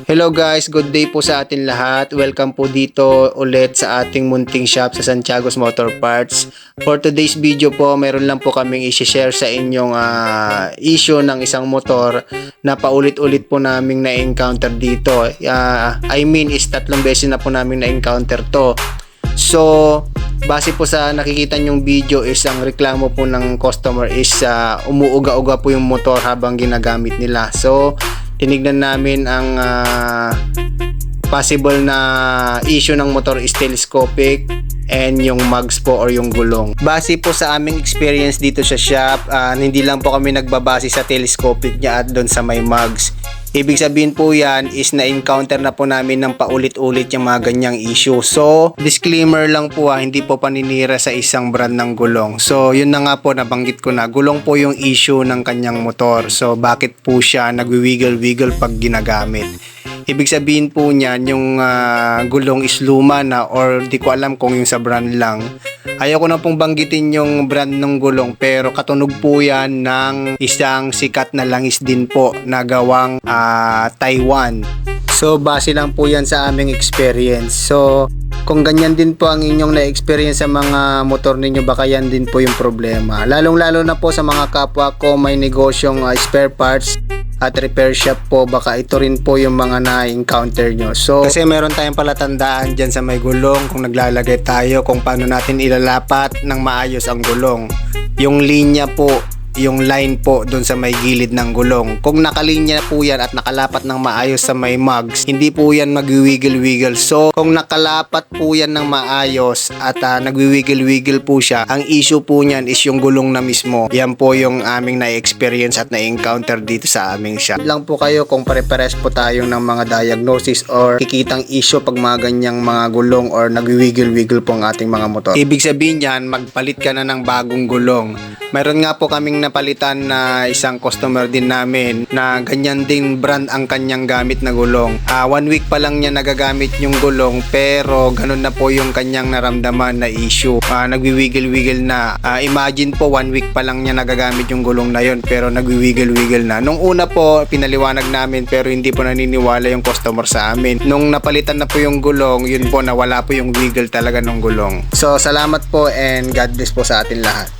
Hello guys, good day po sa atin lahat. Welcome po dito ulit sa ating munting shop sa Santiago's Motor Parts. For today's video po, meron lang po kaming i-share sa inyong issue ng isang motor na paulit-ulit po naming na-encounter dito. I mean is 3 beses na po namin na-encounter to. So, base po sa nakikita nyong video is ang reklamo po ng customer is umuuga-uga po yung motor habang ginagamit nila. So, tinignan namin ang possible na issue ng motor is telescopic and yung mugs po or yung gulong. Base po sa aming experience dito sa shop, hindi lang po kami nagbabase sa telescopic niya at doon sa may mugs. Ibig sabihin po yan is na-encounter na po namin ng paulit-ulit yung mga ganyang issue. So, disclaimer lang po hindi po paninira sa isang brand ng gulong. So, yun na nga po, nabanggit ko na. Gulong po yung issue ng kanyang motor. So, bakit po siya nagwi-wiggle-wiggle pag ginagamit? Ibig sabihin po niyan, yung gulong is luma na or di ko alam kung yung sa brand lang. Ayaw ko na pong banggitin yung brand ng gulong pero katunog po yan ng isang sikat na langis din po na gawang Taiwan. So base lang po yan sa aming experience. So kung ganyan din po ang inyong na-experience sa mga motor ninyo, baka yan din po yung problema. Lalong-lalo na po sa mga kapwa ko may negosyong spare parts at repair shop po, baka ito rin po yung mga na-encounter nyo. So, kasi meron tayong palatandaan dyan sa may gulong kung naglalagay tayo kung paano natin ilalapat ng maayos ang gulong. Yung linya po, yung line po doon sa may gilid ng gulong. Kung nakalinya po yan at nakalapat ng maayos sa may mugs, hindi po yan magwi-wiggle-wiggle. So, kung nakalapat po yan ng maayos at nagwi-wiggle-wiggle po siya, ang issue po niyan is yung gulong na mismo. Yan po yung aming na-experience at na-encounter dito sa aming shop. Lang po kayo kung pare-pares po tayo ng mga diagnosis or kikitang issue pag mga ganyang mga gulong or nagwi-wiggle-wiggle po ang ating mga motor. Ibig sabihin yan, magpalit ka na ng bagong gulong. Mayroon nga po kaming napalitan na isang customer din namin na ganyan din brand ang kanyang gamit na gulong. 1 week pa lang niya nagagamit yung gulong pero ganun na po yung kanyang naramdaman na issue. Nagwi-wiggle-wiggle na. Imagine po 1 week pa lang niya nagagamit yung gulong na yon pero nagwi-wiggle-wiggle na. Nung una po pinaliwanag namin pero hindi po naniniwala yung customer sa amin. Nung napalitan na po yung gulong, yun po nawala po yung wiggle talaga ng gulong. So salamat po and God bless po sa atin lahat.